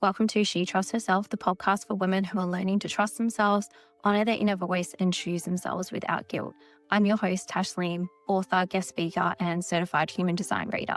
Welcome to She Trusts Herself, the podcast for women who are learning to trust themselves, honor their inner voice, and choose themselves without guilt. I'm your host, Tash, Leam, author, guest speaker, and certified human design reader.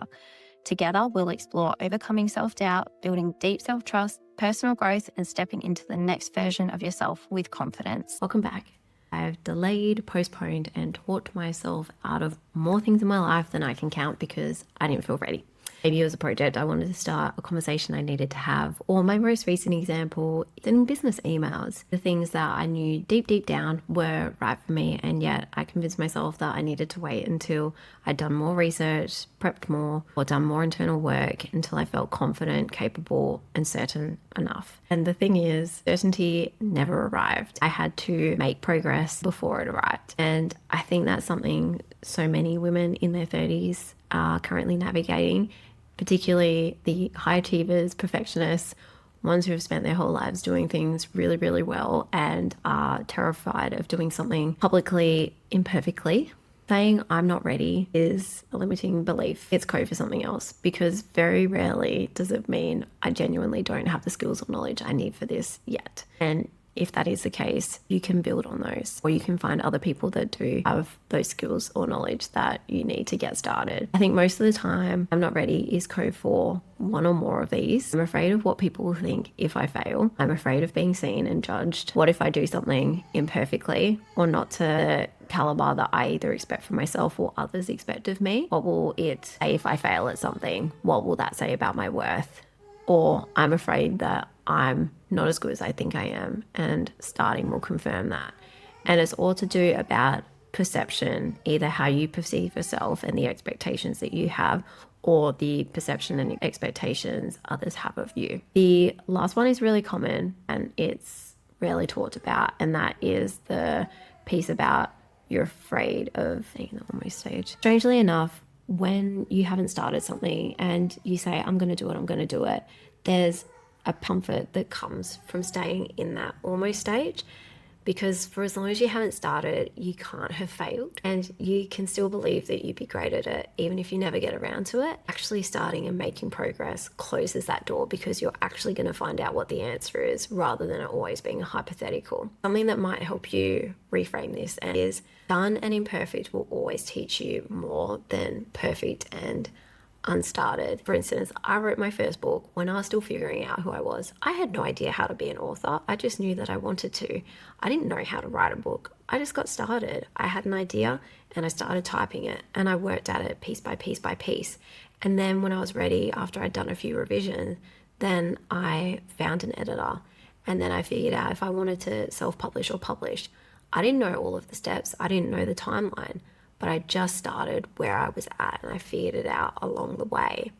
Together, we'll explore overcoming self-doubt, building deep self-trust, personal growth, and stepping into the next version of yourself with confidence. Welcome back. I've delayed, postponed, and talked myself out of more things in my life than I can count because I didn't feel ready. Maybe it was a project I wanted to start, a conversation I needed to have, or my most recent example, in business emails. The things that I knew deep down were right for me, and yet I convinced myself that I needed to wait until I'd done more research, prepped more, or done more internal work until I felt confident, capable, and certain enough. And the thing is, certainty never arrived. I had to make progress before it arrived. And I think that's something so many women in their 30s are currently navigating, particularly the high achievers, perfectionists, ones who have spent their whole lives doing things really, really well and are terrified of doing something publicly imperfectly. Saying I'm not ready is a limiting belief. It's code for something else, because very rarely does it mean I genuinely don't have the skills or knowledge I need for this yet. And if that is the case, you can build on those, or you can find other people that do have those skills or knowledge that you need to get started. I think most of the time, I'm not ready is code for one or more of these. I'm afraid of what people will think if I fail. I'm afraid of being seen and judged. What if I do something imperfectly or not to the caliber that I either expect from myself or others expect of me? What will it say if I fail at something? What will that say about my worth? Or I'm afraid that I'm not as good as I think I am, and starting will confirm that. And it's all to do about perception, either how you perceive yourself and the expectations that you have, or the perception and expectations others have of you. The last one is really common and it's rarely talked about, and that is the piece about you're afraid of taking the almost stage. Strangely enough, when you haven't started something and you say, I'm going to do it, there's a comfort that comes from staying in that almost stage, because for as long as you haven't started, you can't have failed, and you can still believe that you'd be great at it even if you never get around to it. Actually starting and making progress closes that door, because you're actually going to find out what the answer is rather than it always being a hypothetical. Something that might help you reframe this is done and imperfect will always teach you more than perfect and unstarted. For instance, I wrote my first book when I was still figuring out who I was. I had no idea how to be an author. I just knew that I wanted to. I didn't know how to write a book. I just got started. I had an idea and I started typing it, and I worked at it piece by piece by piece. And then when I was ready, after I'd done a few revisions, then I found an editor, and then I figured out if I wanted to self-publish or publish. I didn't know all of the steps. I didn't know the timeline. But I just started where I was at, and I figured it out along the way.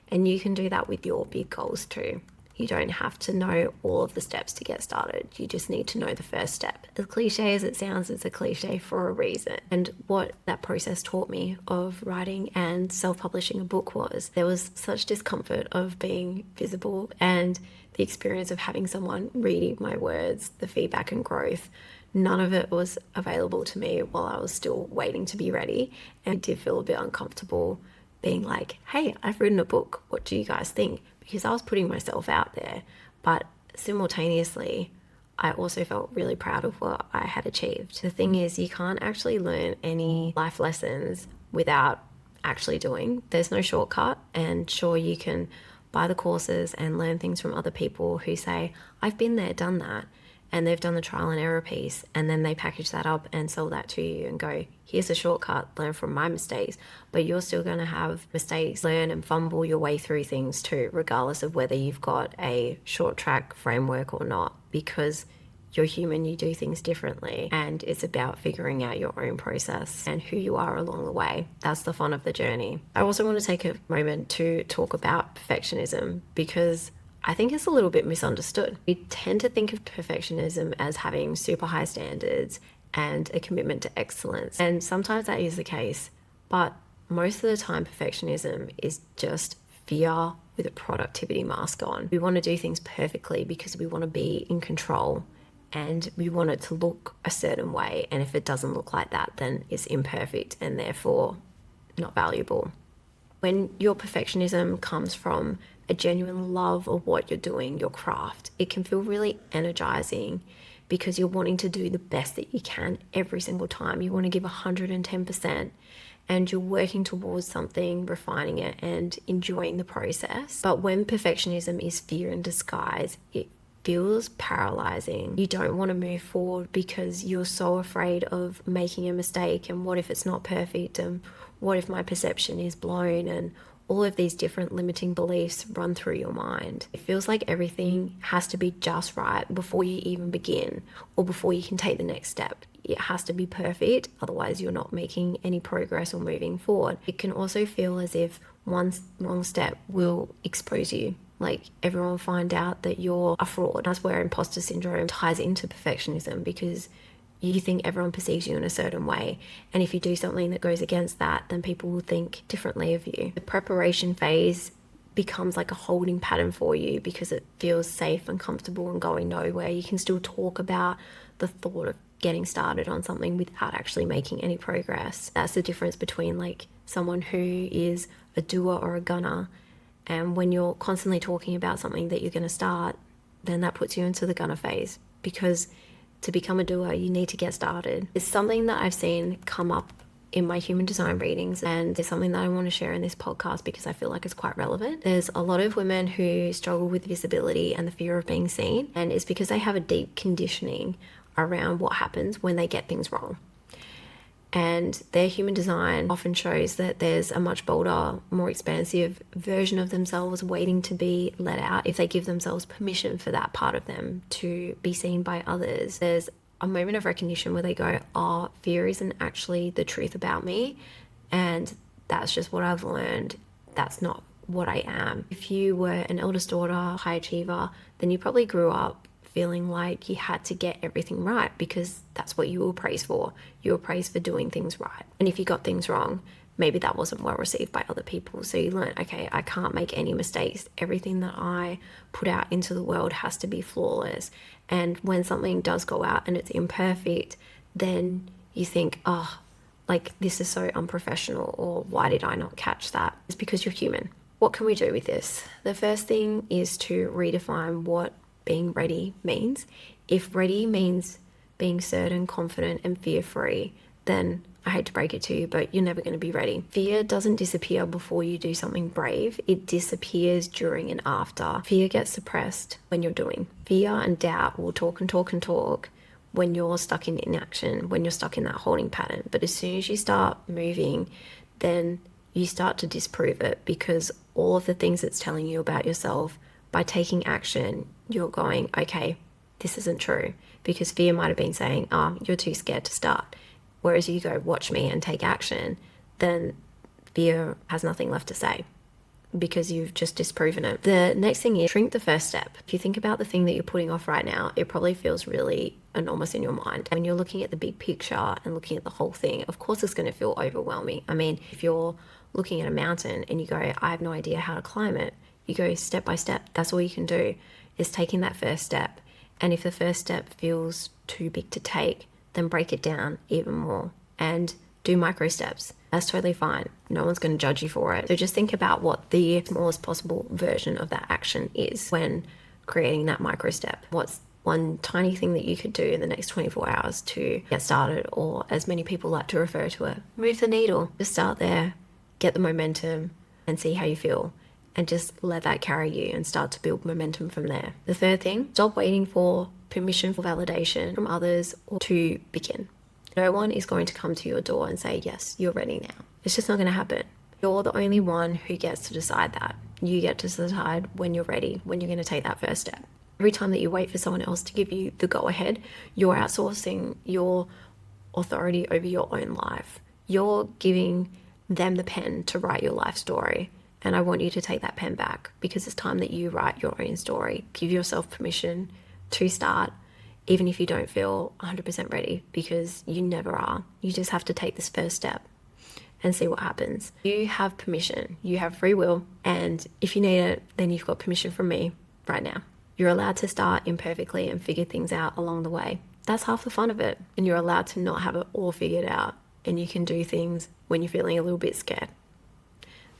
And you can do that with your big goals too. You don't have to know all of the steps to get started. You just need to know the first step. As cliche as it sounds, it's a cliche for a reason. And what that process taught me of writing and self-publishing a book was there was such discomfort of being visible, and the experience of having someone reading my words, the feedback and growth. None of it was available to me while I was still waiting to be ready. And I did feel a bit uncomfortable being like, hey, I've written a book. What do you guys think? Because I was putting myself out there. But simultaneously, I also felt really proud of what I had achieved. The thing is, you can't actually learn any life lessons without actually doing. There's no shortcut. And sure, you can buy the courses and learn things from other people who say, I've been there, done that. And they've done the trial and error piece, and then they package that up and sell that to you and go, here's a shortcut, learn from my mistakes. But you're still going to have mistakes, learn and fumble your way through things too, regardless of whether you've got a short track framework or not, because you're human, you do things differently, and it's about figuring out your own process and who you are along the way. That's the fun of the journey. I also want to take a moment to talk about perfectionism, because I think it's a little bit misunderstood. We tend to think of perfectionism as having super high standards and a commitment to excellence. And sometimes that is the case, but most of the time perfectionism is just fear with a productivity mask on. We want to do things perfectly because we want to be in control, and we want it to look a certain way. And if it doesn't look like that, then it's imperfect and therefore not valuable. When your perfectionism comes from a genuine love of what you're doing, your craft, it can feel really energizing because you're wanting to do the best that you can every single time. You want to give 110%, and you're working towards something, refining it and enjoying the process. But when perfectionism is fear in disguise, it feels paralyzing. You don't want to move forward because you're so afraid of making a mistake, and what if it's not perfect, and what if my perception is blown, and all of these different limiting beliefs run through your mind. It feels like everything has to be just right before you even begin, or before you can take the next step. It has to be perfect, otherwise you're not making any progress or moving forward. It can also feel as if one wrong step will expose you. Like, everyone will find out that you're a fraud. That's where imposter syndrome ties into perfectionism, because you think everyone perceives you in a certain way, and if you do something that goes against that, then people will think differently of you. The preparation phase becomes like a holding pattern for you because it feels safe and comfortable and going nowhere. You can still talk about the thought of getting started on something without actually making any progress. That's the difference between like someone who is a doer or a gunner. And when you're constantly talking about something that you're going to start, then that puts you into the gunner phase, because to become a doer, you need to get started. It's something that I've seen come up in my human design readings, and it's something that I want to share in this podcast because I feel like it's quite relevant. There's a lot of women who struggle with visibility and the fear of being seen, and it's because they have a deep conditioning around what happens when they get things wrong. And their human design often shows that there's a much bolder, more expansive version of themselves waiting to be let out if they give themselves permission for that part of them to be seen by others. There's a moment of recognition where they go, oh, fear isn't actually the truth about me, and that's just what I've learned. That's not what I am. If you were an eldest daughter, high achiever, then you probably grew up feeling like you had to get everything right because that's what you were praised for. You were praised for doing things right. And if you got things wrong, maybe that wasn't well received by other people. So you learn, okay, I can't make any mistakes. Everything that I put out into the world has to be flawless. And when something does go out and it's imperfect, then you think, oh, like this is so unprofessional, or why did I not catch that? It's because you're human. What can we do with this? The first thing is to redefine what being ready means. If ready means being certain, confident, and fear-free, then I hate to break it to you, but you're never going to be ready. Fear doesn't disappear before you do something brave. It disappears during and after. Fear gets suppressed when you're doing. Fear and doubt will talk and talk and talk when you're stuck in inaction, when you're stuck in that holding pattern. But as soon as you start moving, then you start to disprove it, because all of the things it's telling you about yourself, by taking action, you're going, okay, this isn't true, because fear might have been saying, oh, you're too scared to start. Whereas you go, watch me and take action, then fear has nothing left to say because you've just disproven it. The next thing is shrink the first step. If you think about the thing that you're putting off right now, it probably feels really enormous in your mind. When you're looking at the big picture and looking at the whole thing, of course it's going to feel overwhelming. I mean, if you're looking at a mountain and you go, I have no idea how to climb it, you go step by step. That's all you can do, is taking that first step. And if the first step feels too big to take, then break it down even more and do micro steps. That's totally fine. No one's going to judge you for it. So just think about what the smallest possible version of that action is when creating that micro step. What's one tiny thing that you could do in the next 24 hours to get started, or as many people like to refer to it, move the needle. Just start there, get the momentum, and see how you feel. And just let that carry you and start to build momentum from there. The third thing, stop waiting for permission for validation from others or to begin. No one is going to come to your door and say, yes, you're ready now. It's just not going to happen. You're the only one who gets to decide that. You get to decide when you're ready, when you're going to take that first step. Every time that you wait for someone else to give you the go ahead, you're outsourcing your authority over your own life. You're giving them the pen to write your life story. And I want you to take that pen back, because it's time that you write your own story. Give yourself permission to start, even if you don't feel 100% ready, because you never are. You just have to take this first step and see what happens. You have permission. You have free will. And if you need it, then you've got permission from me right now. You're allowed to start imperfectly and figure things out along the way. That's half the fun of it. And you're allowed to not have it all figured out. And you can do things when you're feeling a little bit scared.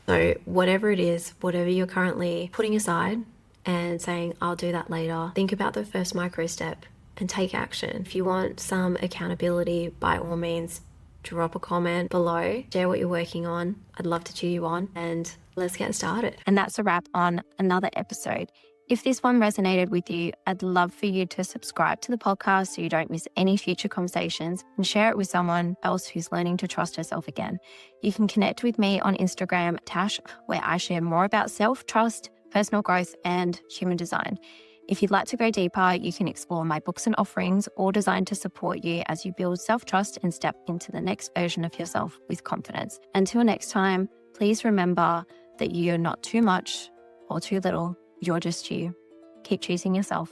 So whatever it is, whatever you're currently putting aside and saying, I'll do that later, think about the first micro step and take action. If you want some accountability, by all means, drop a comment below, share what you're working on. I'd love to cheer you on, and let's get started. And that's a wrap on another episode. If this one resonated with you, I'd love for you to subscribe to the podcast so you don't miss any future conversations, and share it with someone else who's learning to trust herself again. You can connect with me on Instagram, Tash, where I share more about self-trust, personal growth, and human design. If you'd like to go deeper, you can explore my books and offerings, all designed to support you as you build self-trust and step into the next version of yourself with confidence. Until next time, please remember that you're not too much or too little. You're just you. Keep choosing yourself.